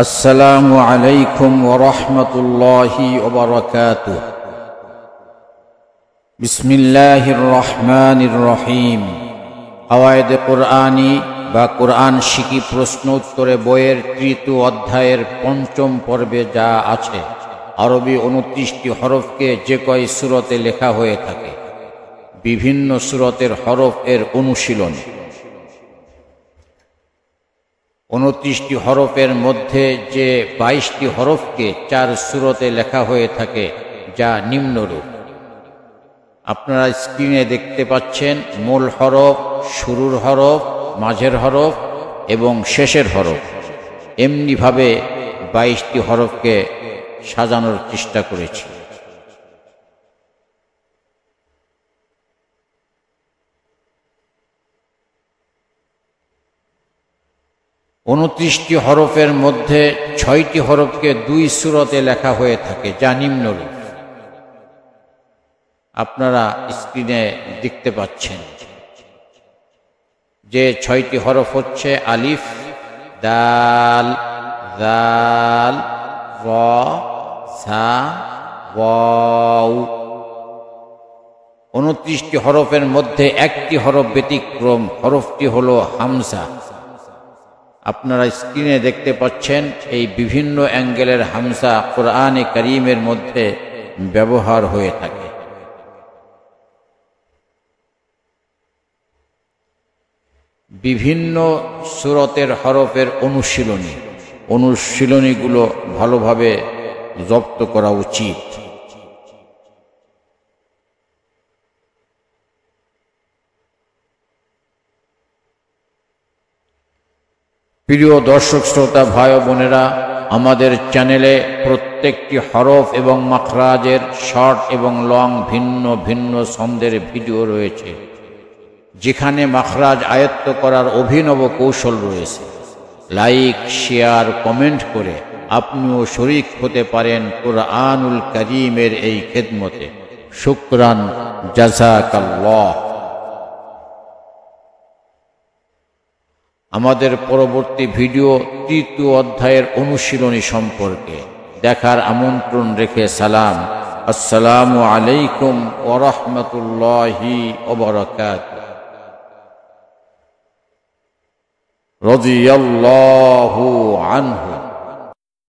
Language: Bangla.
আসসালামু আলাইকুম ওয়া রাহমাতুল্লাহি ওয়া বারাকাতুহু। বিসমিল্লাহির রহমানির রহিম। কাওয়ায়েদে কুরআনী বা কুরআন শিখি প্রশ্ন উত্তরে বইয়ের তৃতীয় অধ্যায়ের পঞ্চম পর্বে যা আছে, আরবি 29টি হরফকে যে কয় সূরাতে লেখা হয়ে থাকে, বিভিন্ন সূরাতের হরফ এর অনুশীলন। 29টি হরফের মধ্যে যে 22টি হরফকে 4 সূরাতে লেখা হয়ে থাকে, যা নিম্নরূপ। আপনারা স্ক্রিনে দেখতে পাচ্ছেন মূল হরফ, শুরুর হরফ, মাঝের হরফ এবং শেষের হরফ। এমনিভাবে 22টি হরফকে সাজানোর চেষ্টা করেছি। টি হরফের মধ্যে 6টি হরফকে 2 সূরাতে লেখা হয়ে থাকে, যা নিম্নরূপ। আপনারা স্ক্রিনে দেখতে পাচ্ছেন যে 6টি হরফ হচ্ছে আলিফ, দাল, জাল, র, সা, ওয়াও। 29টি হরফের মধ্যে একটি হরফ ব্যতিক্রম, হরফটি হলো হামজা। আপনারা স্ক্রিনে দেখতে পাচ্ছেন এই বিভিন্ন অ্যাঙ্গেলের হামজা কোরআনে কারীমের মধ্যে ব্যবহার হয়ে থাকে। বিভিন্ন সূরাতের হরফের অনুশীলনীগুলো ভালোভাবে জব্দ করা উচিত। প্রিয় দর্শক শ্রোতা ভাই ও বোনেরা, আমাদের চ্যানেলে প্রত্যেকটি হরফ এবং মাখরাজের শর্ট এবং লং ভিন্ন ভিন্ন ছন্দের ভিডিও রয়েছে, যেখানে মাখরাজ আয়ত্ত করার অভিনব কৌশল রয়েছে। লাইক, শেয়ার, কমেন্ট করে আপনিও শরীক হতে পারেন কুরআনুল কারীমের এই খেদমতে। শুকরান, জাযাকাল্লাহ। আমাদের পরবর্তী ভিডিও তৃতীয় অধ্যায়ের অনুশীলনী সম্পর্কে দেখার আমন্ত্রণ রেখে সালাম। আসসালামু আলাইকুম ওয়া রাহমাতুল্লাহি ওয়া বারাকাতুহু। রাদিয়াল্লাহু আনহু।